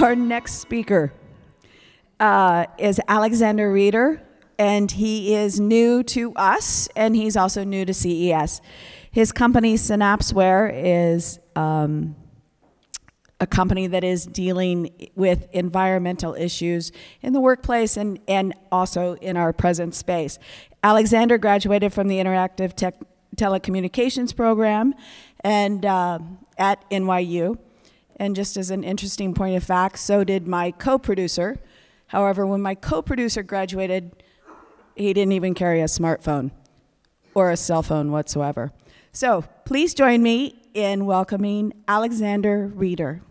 Our next speaker is Alexander Reeder, and he is new to us, and he's also new to CES. His company, SynapseWear, is a company that is dealing with environmental issues in the workplace and also in our present space. Alexander graduated from the Interactive Telecommunications program and at NYU. And just as an interesting point of fact, so did my co-producer. However, when my co-producer graduated, he didn't even carry a smartphone or a cell phone whatsoever. So please join me in welcoming Alexander Reeder.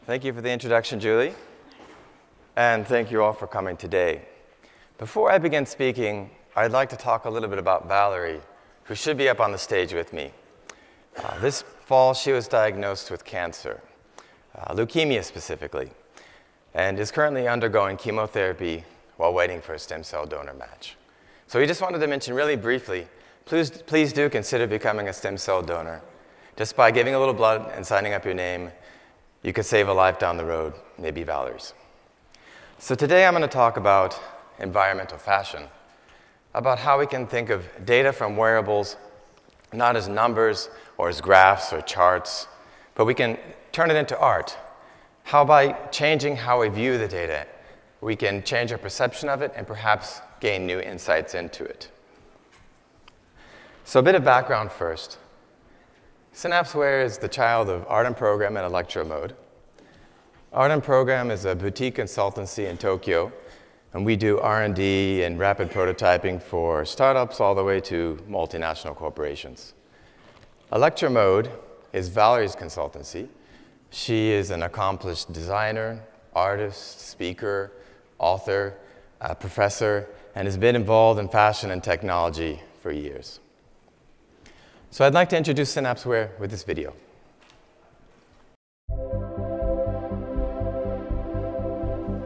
Thank you for the introduction, Julie. And thank you all for coming today. Before I begin speaking, I'd like to talk a little bit about Valérie, who should be up on the stage with me. This fall, she was diagnosed with cancer, leukemia specifically, and is currently undergoing chemotherapy while waiting for a stem cell donor match. So we just wanted to mention really briefly, please do consider becoming a stem cell donor. Just by giving a little blood and signing up your name, you could save a life down the road, maybe Valérie's. So today I'm going to talk about environmental fashion, about how we can think of data from wearables not as numbers or as graphs or charts, but we can turn it into art. How by changing how we view the data, we can change our perception of it and perhaps gain new insights into it. So a bit of background first. SynapseWear is the child of Art and Program and Electromode. Art and Program is a boutique consultancy in Tokyo, and we do R&D and rapid prototyping for startups all the way to multinational corporations. Electromode is Valérie's consultancy. She is an accomplished designer, artist, speaker, author, professor, and has been involved in fashion and technology for years. So I'd like to introduce SynapseWear with this video.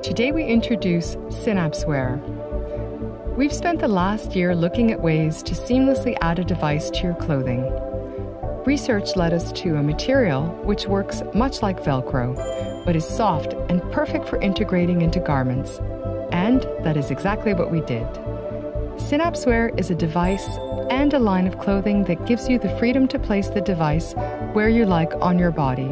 Today we introduce SynapseWear. We've spent the last year looking at ways to seamlessly add a device to your clothing. Research led us to a material which works much like Velcro, but is soft and perfect for integrating into garments. And that is exactly what we did. SynapseWear is a device and a line of clothing that gives you the freedom to place the device where you like on your body.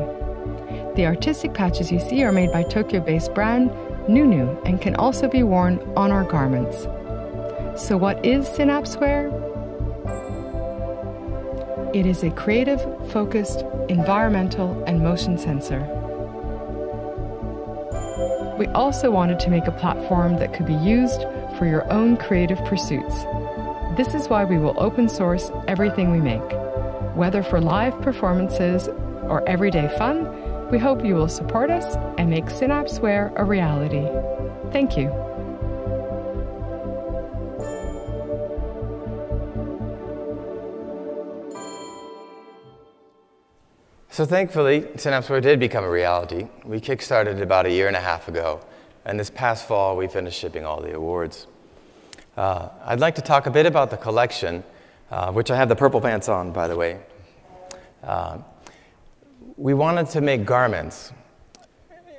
The artistic patches you see are made by Tokyo-based brand Nunu and can also be worn on our garments. So what is SynapseWear? It is a creative, focused, environmental, and motion sensor. We also wanted to make a platform that could be used for your own creative pursuits. This is why we will open source everything we make. Whether for live performances or everyday fun, we hope you will support us and make SynapseWear a reality. Thank you. So thankfully, SynapseWear did become a reality. We kickstarted about 1.5 years ago, and this past fall, we finished shipping all the awards. I'd like to talk a bit about the collection, which I have the purple pants on, by the way. We wanted to make garments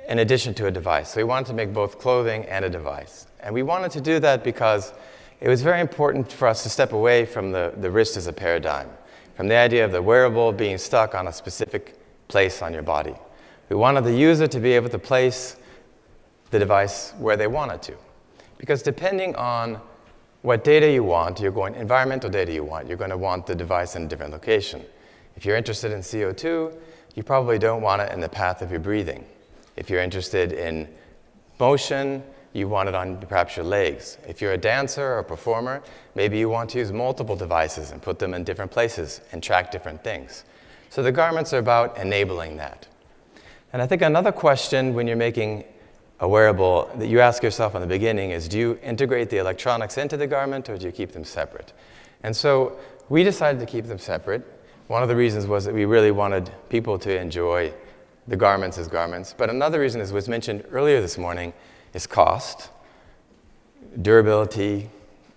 in addition to a device. So we wanted to make both clothing and a device. And we wanted to do that because it was very important for us to step away from the wrist as a paradigm, from the idea of the wearable being stuck on a specific place on your body. We wanted the user to be able to place the device where they wanted to. Because depending on what data you want, environmental data you want, you're going to want the device in a different location. If you're interested in CO2, you probably don't want it in the path of your breathing. If you're interested in motion, you want it on perhaps your legs. If you're a dancer or a performer, maybe you want to use multiple devices and put them in different places and track different things. So the garments are about enabling that. And I think another question when you're making a wearable that you ask yourself in the beginning is, do you integrate the electronics into the garment or do you keep them separate? And so we decided to keep them separate. One of the reasons was that we really wanted people to enjoy the garments as garments. But another reason, as was mentioned earlier this morning, is cost, durability,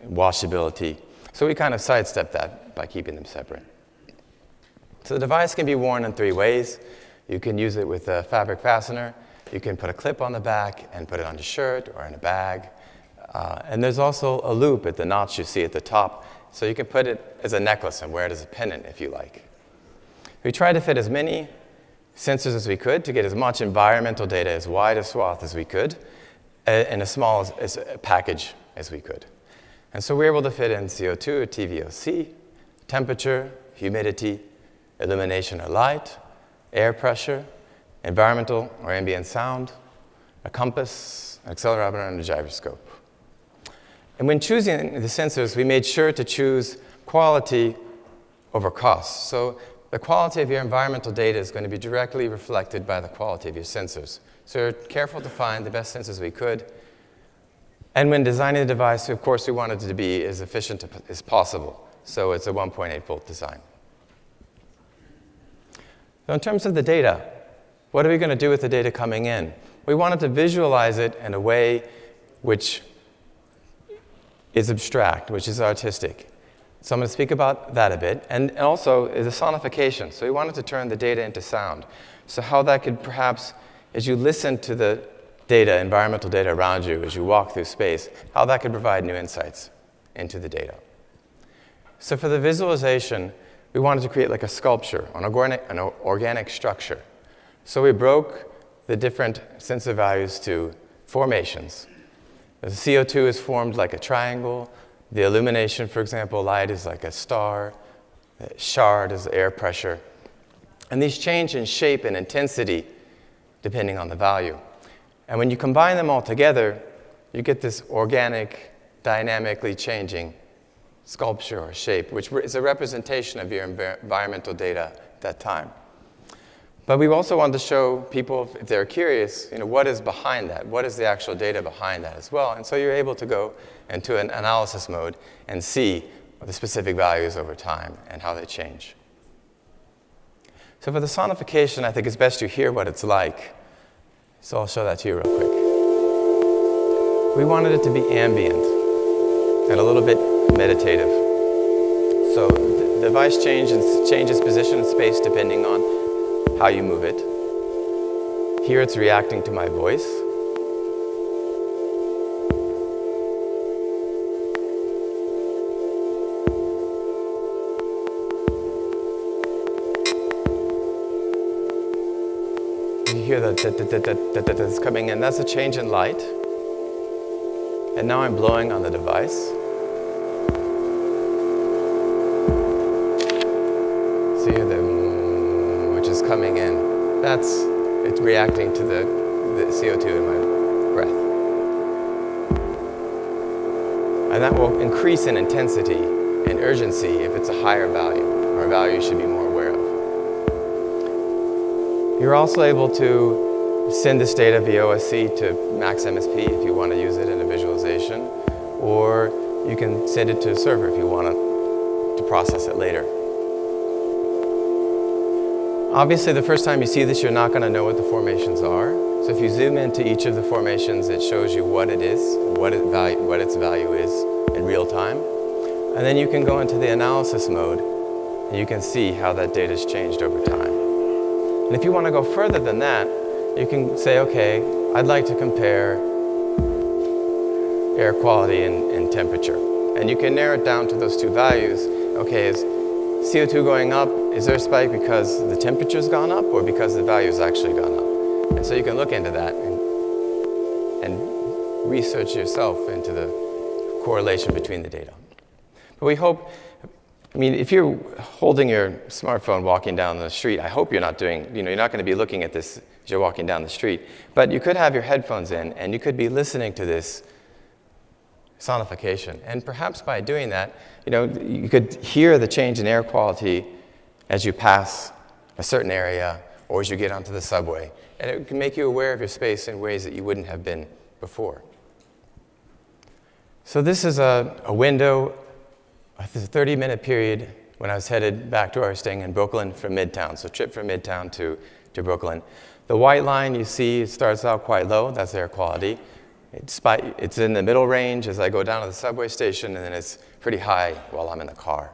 washability. So we kind of sidestepped that by keeping them separate. So the device can be worn in 3 ways. You can use it with a fabric fastener, You can put a clip on the back and put it on your shirt or in a bag. And there's also a loop at the notch you see at the top, so you can put it as a necklace and wear it as a pendant if you like. We tried to fit as many sensors as we could to get as much environmental data, as wide a swath as we could, in as small as a package as we could. And so we were able to fit in CO2 or TVOC, temperature, humidity, illumination or light, air pressure, environmental or ambient sound, a compass, an accelerometer, and a gyroscope. And when choosing the sensors, we made sure to choose quality over cost. So the quality of your environmental data is going to be directly reflected by the quality of your sensors. So we're careful to find the best sensors we could. And when designing the device, of course, we wanted it to be as efficient as possible. So it's a 1.8-volt design. So in terms of the data, what are we going to do with the data coming in? We wanted to visualize it in a way which is abstract, which is artistic. So I'm going to speak about that a bit. And also the sonification. So we wanted to turn the data into sound. So how that could perhaps, as you listen to the data, environmental data around you, as you walk through space, how that could provide new insights into the data. So for the visualization, we wanted to create like a sculpture, an organic structure. So we broke the different sensor values to formations. The CO2 is formed like a triangle. The illumination, for example, light is like a star. The shard is air pressure. And these change in shape and intensity depending on the value. And when you combine them all together, you get this organic, dynamically changing sculpture or shape, which is a representation of your environmental data at that time. But we also wanted to show people, if they're curious, what is behind that? What is the actual data behind that as well? And so you're able to go into an analysis mode and see the specific values over time and how they change. So for the sonification, I think it's best you hear what it's like. So I'll show that to you real quick. We wanted it to be ambient and a little bit meditative. So the device changes position in space depending on how you move it. Here it's reacting to my voice. You hear that's coming in. That's a change in light. And now I'm blowing on the device. See the which is coming in. It's reacting to the CO2 in my breath. And that will increase in intensity and urgency if it's a higher value, or a value you should be more aware of. You're also able to send this data via OSC to max MSP if you want to use it in a visualization, or you can send it to a server if you want to process it later. Obviously, the first time you see this, you're not going to know what the formations are. So if you zoom into each of the formations, it shows you what it is, what its value is in real time. And then you can go into the analysis mode, and you can see how that data has changed over time. And if you want to go further than that, you can say, okay, I'd like to compare air quality and temperature. And you can narrow it down to those two values. Okay, is CO2 going up? Is there a spike because the temperature's gone up or because the value's actually gone up? And so you can look into that and research yourself into the correlation between the data. But we hope, if you're holding your smartphone walking down the street, I hope you're not doing, you're not going to be looking at this as you're walking down the street. But you could have your headphones in and you could be listening to this sonification. And perhaps by doing that, you could hear the change in air quality as you pass a certain area or as you get onto the subway. And it can make you aware of your space in ways that you wouldn't have been before. So this is a window, this is a 30-minute period when I was headed back to where I was staying in Brooklyn from Midtown. So trip from Midtown to Brooklyn. The white line you see, it starts out quite low. That's air quality. It's in the middle range as I go down to the subway station, and then it's pretty high while I'm in the car.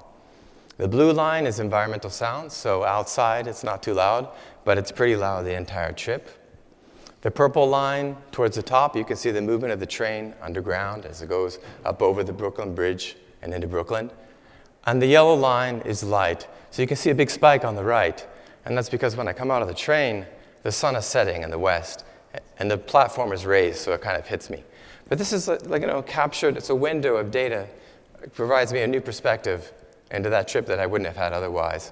The blue line is environmental sound, so outside it's not too loud, but it's pretty loud the entire trip. The purple line towards the top, you can see the movement of the train underground as it goes up over the Brooklyn Bridge and into Brooklyn. And the yellow line is light. So you can see a big spike on the right. And that's because when I come out of the train, the sun is setting in the west, and the platform is raised, so it kind of hits me. But this is captured, it's a window of data. It provides me a new perspective into that trip that I wouldn't have had otherwise.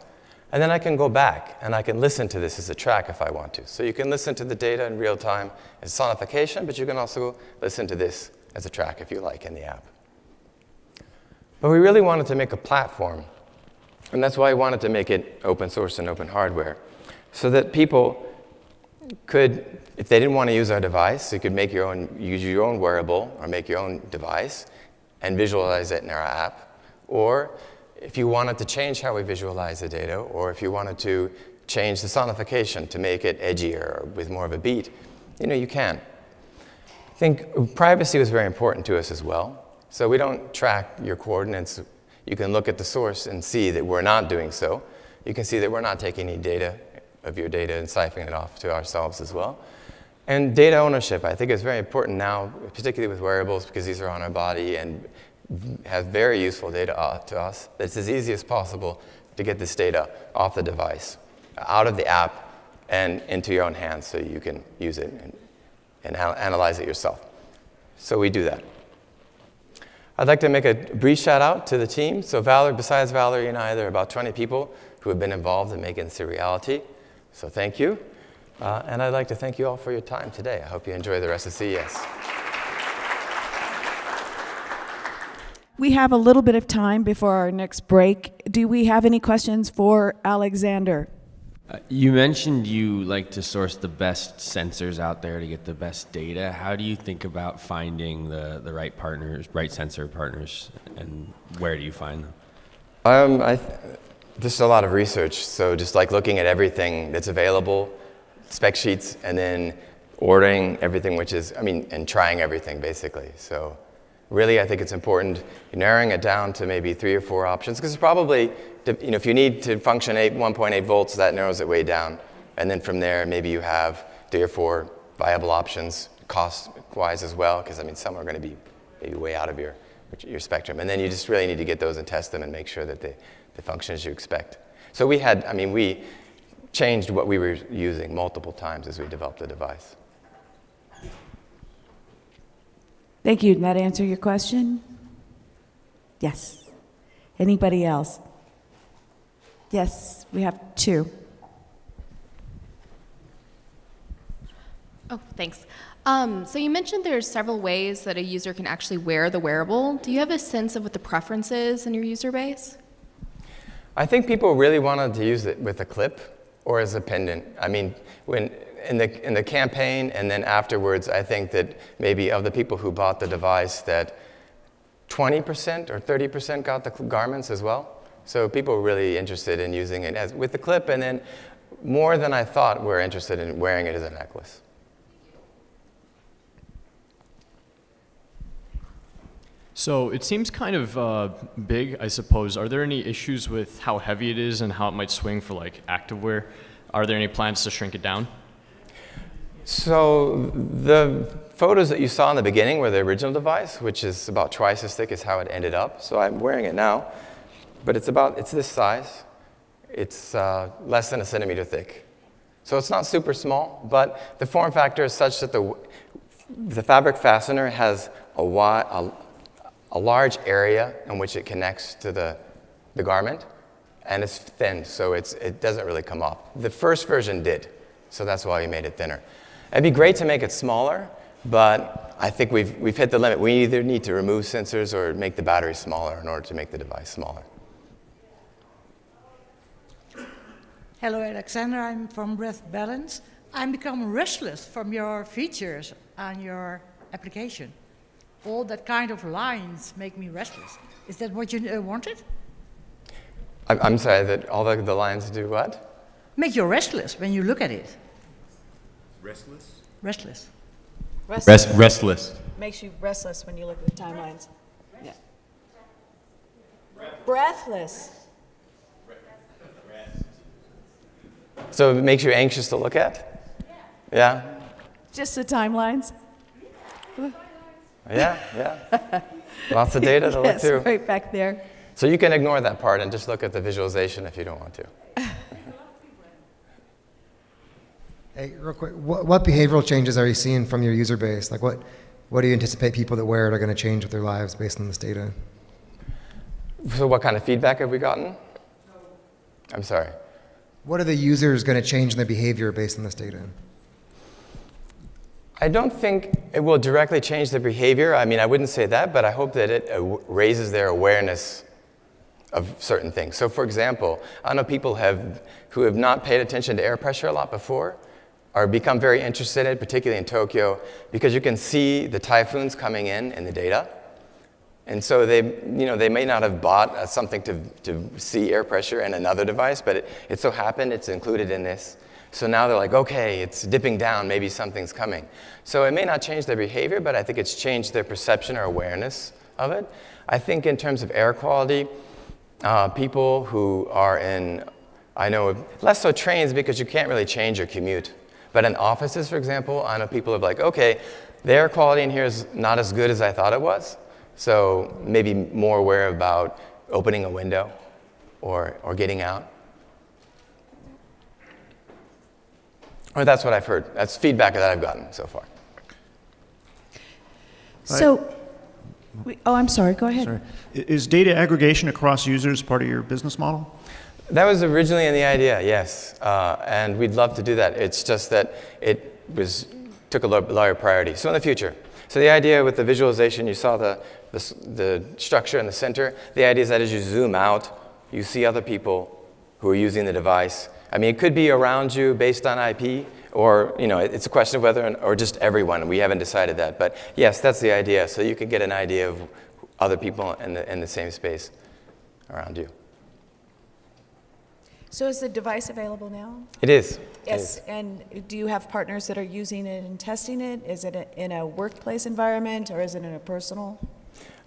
And then I can go back, and I can listen to this as a track if I want to. So you can listen to the data in real time as sonification, but you can also listen to this as a track if you like in the app. But we really wanted to make a platform, and that's why I wanted to make it open source and open hardware, so that people could, if they didn't want to use our device, you could use your own wearable or make your own device and visualize it in our app. Or if you wanted to change how we visualize the data, or if you wanted to change the sonification to make it edgier or with more of a beat, you can. I think privacy was very important to us as well. So we don't track your coordinates. You can look at the source and see that we're not doing so. You can see that we're not taking any data of your data and siphoning it off to ourselves as well. And data ownership, I think, is very important now, particularly with wearables, because these are on our body and have very useful data to us. It's as easy as possible to get this data off the device, out of the app, and into your own hands so you can use it and analyze it yourself. So we do that. I'd like to make a brief shout out to the team. So besides Valerie and I, there are about 20 people who have been involved in making this a reality. So thank you. And I'd like to thank you all for your time today. I hope you enjoy the rest of CES. We have a little bit of time before our next break. Do we have any questions for Alexander? You mentioned you like to source the best sensors out there to get the best data. How do you think about finding the right partners, right sensor partners, and where do you find them? Just a lot of research. So just like looking at everything that's available, spec sheets, and then ordering everything and trying everything basically. So really, I think it's important narrowing it down to maybe 3 or 4 options, because it's probably, if you need to function 1.8 volts, that narrows it way down. And then from there, maybe you have 3 or 4 viable options, cost-wise as well, because some are going to be maybe way out of your spectrum. And then you just really need to get those and test them and make sure that they function as you expect. So we changed what we were using multiple times as we developed the device. Thank you. Did that answer your question? Yes. Anybody else? Yes, we have 2. Oh, thanks. So you mentioned there's several ways that a user can actually wear the wearable. Do you have a sense of what the preference is in your user base? I think people really wanted to use it with a clip or as a pendant. When in the campaign and then afterwards, I think that maybe of the people who bought the device, that 20% or 30% got the garments as well. So people were really interested in using it with the clip, and then more than I thought were interested in wearing it as a necklace. So it seems kind of big, I suppose. Are there any issues with how heavy it is and how it might swing for activewear? Are there any plans to shrink it down? So the photos that you saw in the beginning were the original device, which is about twice as thick as how it ended up. So I'm wearing it now, but it's this size. It's less than 1 centimeter thick. So it's not super small, but the form factor is such that the fabric fastener has a large area in which it connects to the garment, and it's thin, so it doesn't really come off. The first version did, so that's why we made it thinner. It'd be great to make it smaller, but I think we've hit the limit. We either need to remove sensors or make the battery smaller in order to make the device smaller. Hello, Alexander. I'm from Breath Balance. I'm become restless from your features on your application. All that kind of lines make me restless. Is that what you wanted? I'm sorry, that all the lines do what? Make you restless when you look at it. Restless? Restless. Restless. Makes you restless when you look at the timelines. Yeah. Breathless. So it makes you anxious to look at? Yeah? Just the timelines? Yeah. Lots of data to look Yes, through. right back there. So you can ignore that part and just look at the visualization if you don't want to. Hey, real quick, what behavioral changes are you seeing from your user base? Like what do you anticipate people that wear it are going to change with their lives based on this data? So what kind of feedback have we gotten? I'm sorry. What are the users going to change in their behavior based on this data? I don't think it will directly change their behavior. I mean, I wouldn't say that, but I hope that it raises their awareness of certain things. So for example, I know people who have not paid attention to air pressure a lot before are become very interested in it, particularly in Tokyo, because you can see the typhoons coming in the data. And so they may not have bought something to see air pressure in another device, but it so happened it's included in this. So now they're like, okay, it's dipping down, maybe something's coming. So it may not change their behavior, but I think it's changed their perception or awareness of it. I think in terms of air quality, people who are in, I know, less so trains because you can't really change your commute. But in offices, for example, I know people are like, okay, the air quality in here is not as good as I thought it was. So maybe more aware about opening a window or getting out. Or that's what I've heard. That's feedback that I've gotten so far. So, I'm sorry, go ahead. Sorry. Is data aggregation across users part of your business model? That was originally in the idea, yes. And we'd love to do that. It's just that it took a lower priority. So in the future. So the idea with the visualization, you saw the structure in the center. The idea is that as you zoom out, you see other people who are using the device. I mean, it could be around you based on IP, or it's a question of whether, or just everyone. We haven't decided that, but yes, that's the idea. So you can get an idea of other people in the same space around you. So is the device available now? It is. Yes, and do you have partners that are using it and testing it? Is it in a workplace environment, or is it in a personal?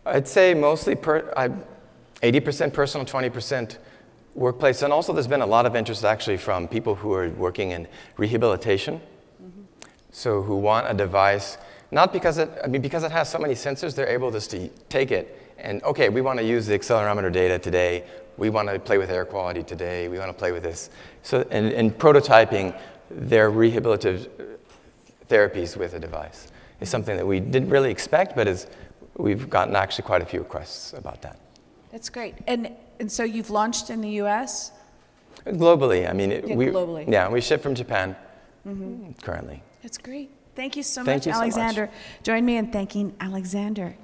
I'd say mostly 80% personal, 20% workplace. And also there's been a lot of interest actually from people who are working in rehabilitation. So who want a device, not because because it has so many sensors, they're able just to take it and, okay, we want to use the accelerometer data today. We want to play with air quality today. We want to play with this. So, and prototyping their rehabilitative therapies with a device is something that we didn't really expect, but we've gotten actually quite a few requests about that. That's great. And so you've launched in the U.S.? Globally. I mean, globally. Yeah, we ship from Japan currently. That's great. Thank you so Thank much, you so Alexander. much. Join me in thanking Alexander.